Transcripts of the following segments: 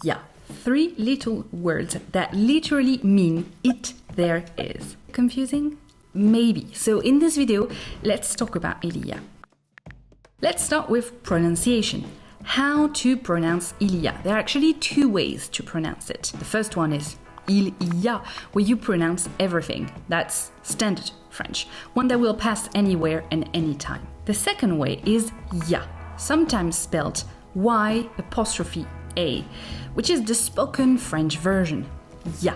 y a. 3 little words that literally mean it, there is. Confusing? Maybe. So in this video, let's talk about il y a. Let's start with pronunciation. How to pronounce il y a. There are actually 2 ways to pronounce it. The first one is il y a, where you pronounce everything. That's standard French, one that will pass anywhere and anytime. The second way is ya, sometimes spelled Y''A, which is the spoken French version. Ya.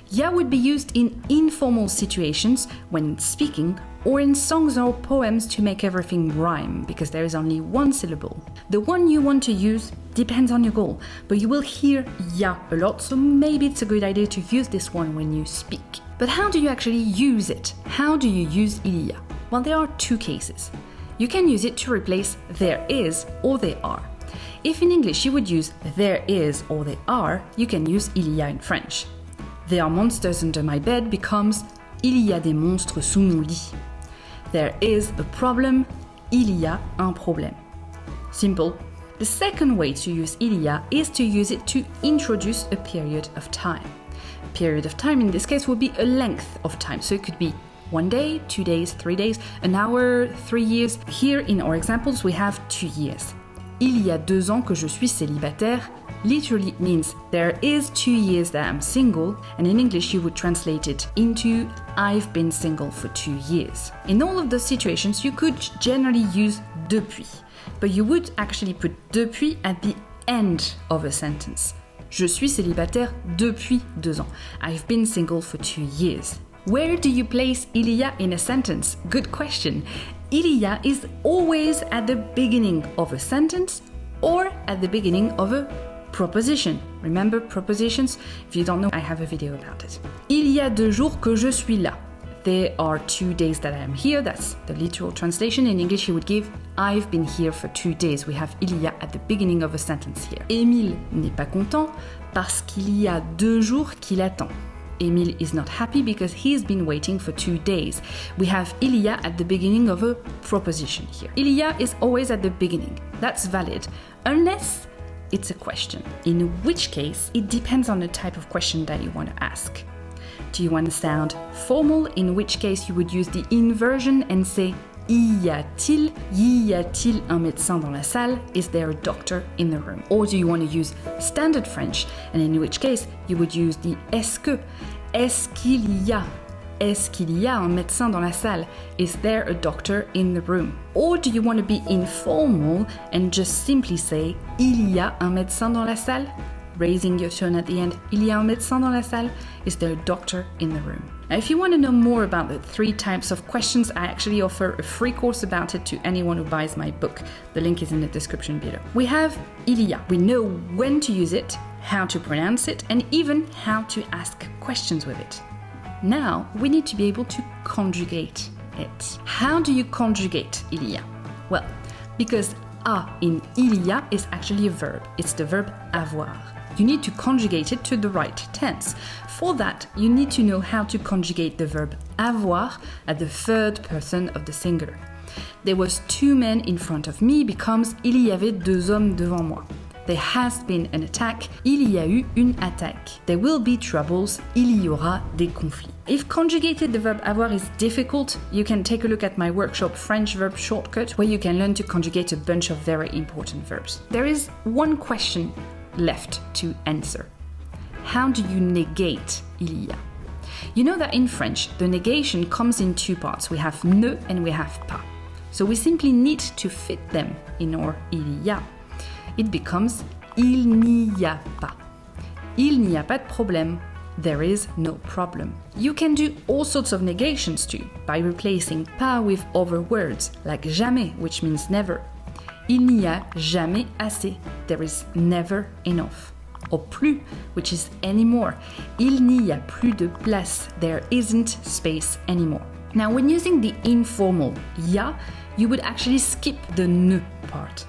Ya would be used in informal situations when speaking or in songs or poems to make everything rhyme because there is only 1 syllable. The one you want to use depends on your goal, but you will hear ya a lot, so maybe it's a good idea to use this one when you speak. But how do you actually use it? How do you use il y a? Well, there are 2 cases. You can use it to replace there is or they are. If in English you would use there is or they are, you can use il y a in French. There are monsters under my bed becomes il y a des monstres sous mon lit. There is a problem, il y a un problème. Simple. The second way to use il y a is to use it to introduce a period of time. A period of time in this case would be a length of time, so it could be 1 day, 2 days, 3 days, an hour, 3 years. Here in our examples we have 2 years. Il y a 2 ans que je suis célibataire literally means there is 2 years that I'm single, and in English you would translate it into I've been single for 2 years. In all of those situations you could generally use depuis, but you would actually put depuis at the end of a sentence. Je suis célibataire depuis 2 ans. I've been single for 2 years. Where do you place il y a in a sentence? Good question. Il y a is always at the beginning of a sentence or at the beginning of a proposition. Remember propositions? If you don't know, I have a video about it. Il y a 2 jours que je suis là. There are 2 days that I am here. That's the literal translation. In English, you would give I've been here for 2 days. We have il y a at the beginning of a sentence here. Émile n'est pas content parce qu'il y a 2 jours qu'il attend. Emile is not happy because he's been waiting for 2 days. We have il y a at the beginning of a proposition here. Il y a is always at the beginning. That's valid, unless it's a question, in which case it depends on the type of question that you want to ask. Do you want to sound formal, in which case you would use the inversion and say y a-t-il un médecin dans la salle? Is there a doctor in the room? Or do you want to use standard French, and in which case you would use the est-ce qu'il y a un médecin dans la salle? Is there a doctor in the room? Or do you want to be informal and just simply say il y a un médecin dans la salle? Raising your tone at the end, il y a un médecin dans la salle? Is there a doctor in the room? Now, if you want to know more about the 3 types of questions, I actually offer a free course about it to anyone who buys my book. The link is in the description below. We have il y a. We know when to use it, how to pronounce it, and even how to ask questions with it. Now, we need to be able to conjugate it. How do you conjugate il y a? Well, because a in il y a is actually a verb. It's the verb avoir. You need to conjugate it to the right tense. For that, you need to know how to conjugate the verb avoir at the 3rd person of the singular. There was 2 men in front of me becomes il y avait 2 hommes devant moi. There has been an attack, il y a eu une attaque. There will be troubles, il y aura des conflits. If conjugated the verb avoir is difficult, you can take a look at my workshop French Verb Shortcut, where you can learn to conjugate a bunch of very important verbs. There is one question left to answer. How do you negate il y a? You know that in French, the negation comes in 2 parts. We have ne and we have pas. So we simply need to fit them in our il y a. It becomes il n'y a pas. Il n'y a pas de problème. There is no problem. You can do all sorts of negations too, by replacing pas with other words, like jamais, which means never. Il n'y a jamais assez. There is never enough. Or plus, which is anymore. Il n'y a plus de place. There isn't space anymore. Now, when using the informal ya, you would actually skip the ne part.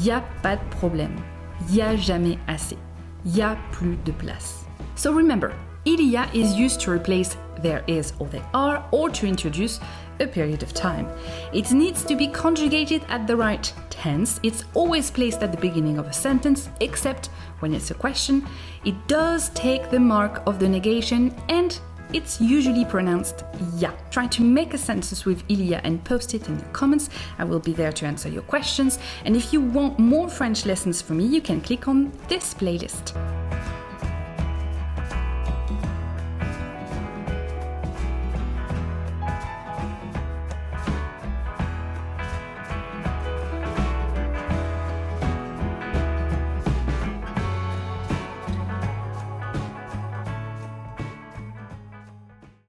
Y a pas de problème. Y a jamais assez. Y a plus de place. So remember, il y a is used to replace there is or there are, or to introduce a period of time. It needs to be conjugated at the right tense. It's always placed at the beginning of a sentence, except when it's a question. It does take the mark of the negation, and it's usually pronounced ya. Try to make a sentence with Ilia and post it in the comments. I will be there to answer your questions. And if you want more French lessons from me, you can click on this playlist.